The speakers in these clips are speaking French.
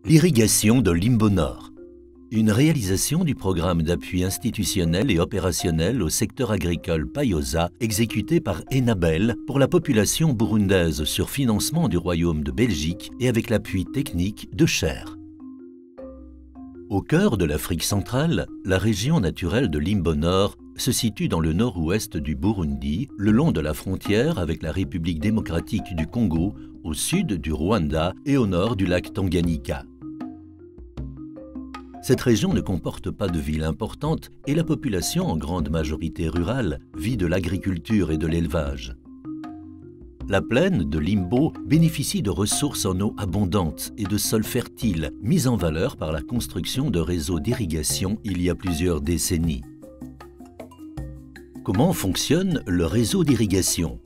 L'irrigation de Limbo Nord. Une réalisation du programme d'appui institutionnel et opérationnel au secteur agricole Payosa exécuté par Enabel pour la population burundaise sur financement du Royaume de Belgique et avec l'appui technique de Cher. Au cœur de l'Afrique centrale, la région naturelle de Limbo Nord se situe dans le nord-ouest du Burundi, le long de la frontière avec la République démocratique du Congo, au sud du Rwanda et au nord du lac Tanganyika. Cette région ne comporte pas de villes importantes et la population, en grande majorité rurale, vit de l'agriculture et de l'élevage. La plaine de Limbo bénéficie de ressources en eau abondantes et de sols fertiles, mis en valeur par la construction de réseaux d'irrigation il y a plusieurs décennies. Comment fonctionne le réseau d'irrigation?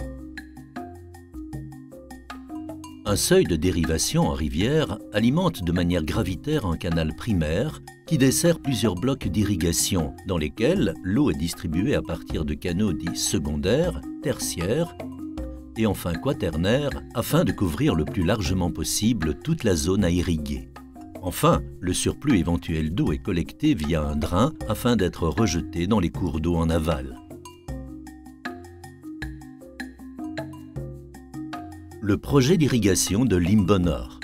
Un seuil de dérivation en rivière alimente de manière gravitaire un canal primaire qui dessert plusieurs blocs d'irrigation dans lesquels l'eau est distribuée à partir de canaux dits secondaires, tertiaires et enfin quaternaires afin de couvrir le plus largement possible toute la zone à irriguer. Enfin, le surplus éventuel d'eau est collecté via un drain afin d'être rejeté dans les cours d'eau en aval. Le projet d'irrigation de Limbo Nord.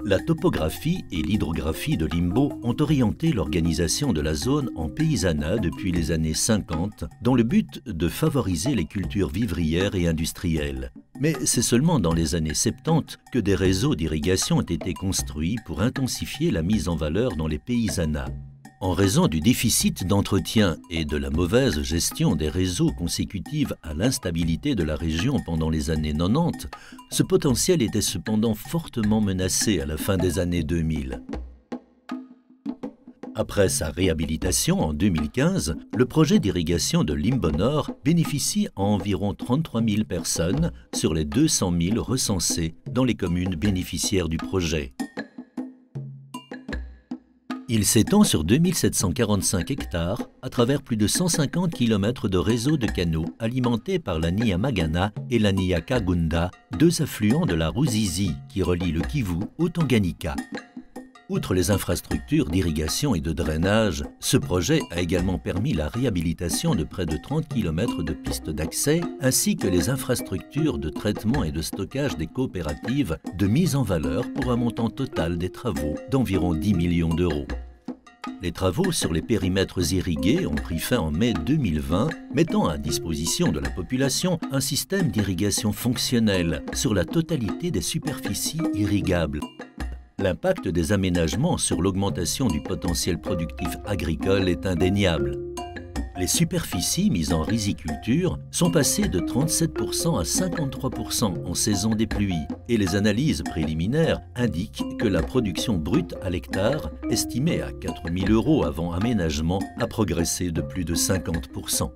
La topographie et l'hydrographie de Limbo ont orienté l'organisation de la zone en paysanat depuis les années 50 dans le but de favoriser les cultures vivrières et industrielles. Mais c'est seulement dans les années 70 que des réseaux d'irrigation ont été construits pour intensifier la mise en valeur dans les paysanats. En raison du déficit d'entretien et de la mauvaise gestion des réseaux consécutive à l'instabilité de la région pendant les années 90, ce potentiel était cependant fortement menacé à la fin des années 2000. Après sa réhabilitation en 2015, le projet d'irrigation de Limbo Nord bénéficie à environ 33 000 personnes sur les 200 000 recensées dans les communes bénéficiaires du projet. Il s'étend sur 2745 hectares à travers plus de 150 km de réseaux de canaux alimentés par la Nyamagana et la Nyakagunda, deux affluents de la Ruzizi qui relient le Kivu au Tanganyika. Outre les infrastructures d'irrigation et de drainage, ce projet a également permis la réhabilitation de près de 30 km de pistes d'accès ainsi que les infrastructures de traitement et de stockage des coopératives de mise en valeur pour un montant total des travaux d'environ 10 millions d'euros. Les travaux sur les périmètres irrigués ont pris fin en mai 2020, mettant à disposition de la population un système d'irrigation fonctionnel sur la totalité des superficies irrigables. L'impact des aménagements sur l'augmentation du potentiel productif agricole est indéniable. Les superficies mises en riziculture sont passées de 37% à 53% en saison des pluies et les analyses préliminaires indiquent que la production brute à l'hectare, estimée à 4 000 € avant aménagement, a progressé de plus de 50%.